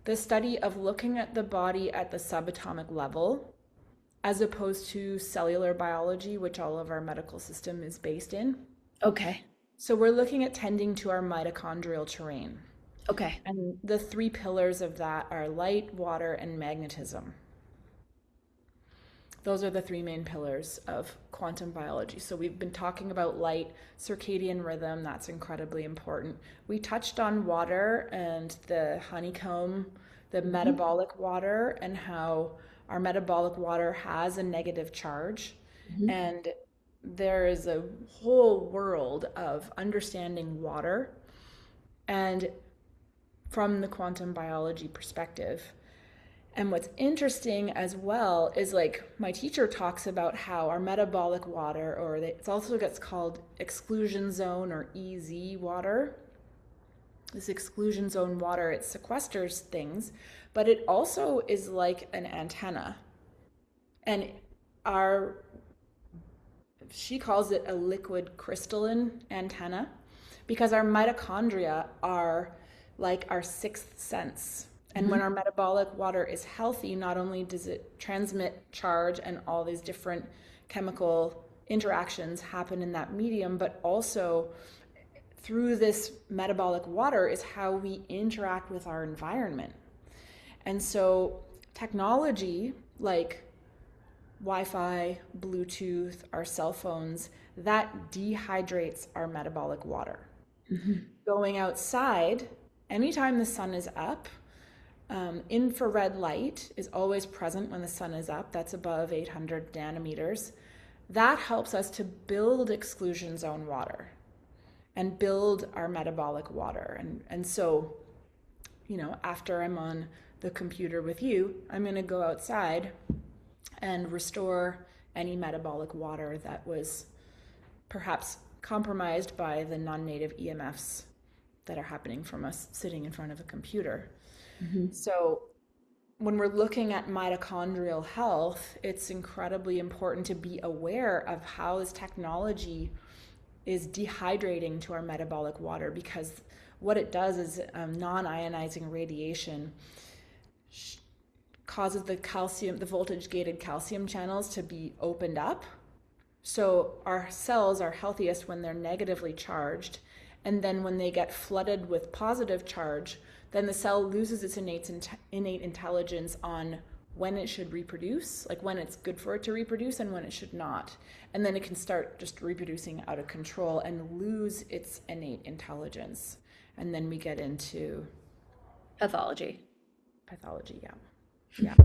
the study of looking at the body at the subatomic level, as opposed to cellular biology, which all of our medical system is based in. Okay. So we're looking at tending to our mitochondrial terrain. Okay. And the three pillars of that are light, water, and magnetism. Those are the three main pillars of quantum biology. So we've been talking about light, circadian rhythm, that's incredibly important. We touched on water and the honeycomb, the metabolic water, and how our metabolic water has a negative charge. And there is a whole world of understanding water and from the quantum biology perspective. And what's interesting as well is like my teacher talks about how our metabolic water, or it also gets called exclusion zone or EZ water. This exclusion zone water, it sequesters things, but it also is like an antenna. And she calls it a liquid crystalline antenna because our mitochondria are like our sixth sense. And when our metabolic water is healthy, not only does it transmit charge and all these different chemical interactions happen in that medium, but also through this metabolic water is how we interact with our environment. And so technology like Wi-Fi, Bluetooth, our cell phones, that dehydrates our metabolic water. Going outside, anytime the sun is up, infrared light is always present when the sun is up. That's above 800 nanometers. That helps us to build exclusion zone water and build our metabolic water. And so, after I'm on the computer with you, I'm going to go outside and restore any metabolic water that was perhaps compromised by the non-native EMFs that are happening from us sitting in front of a computer. So when we're looking at mitochondrial health, it's incredibly important to be aware of how this technology is dehydrating to our metabolic water, because what it does is non-ionizing radiation causes the voltage-gated calcium channels to be opened up. So our cells are healthiest when they're negatively charged, and then when they get flooded with positive charge, then the cell loses its innate intelligence on when it should reproduce, like when it's good for it to reproduce and when it should not. And then it can start just reproducing out of control and lose its innate intelligence. And then we get into Pathology. yeah.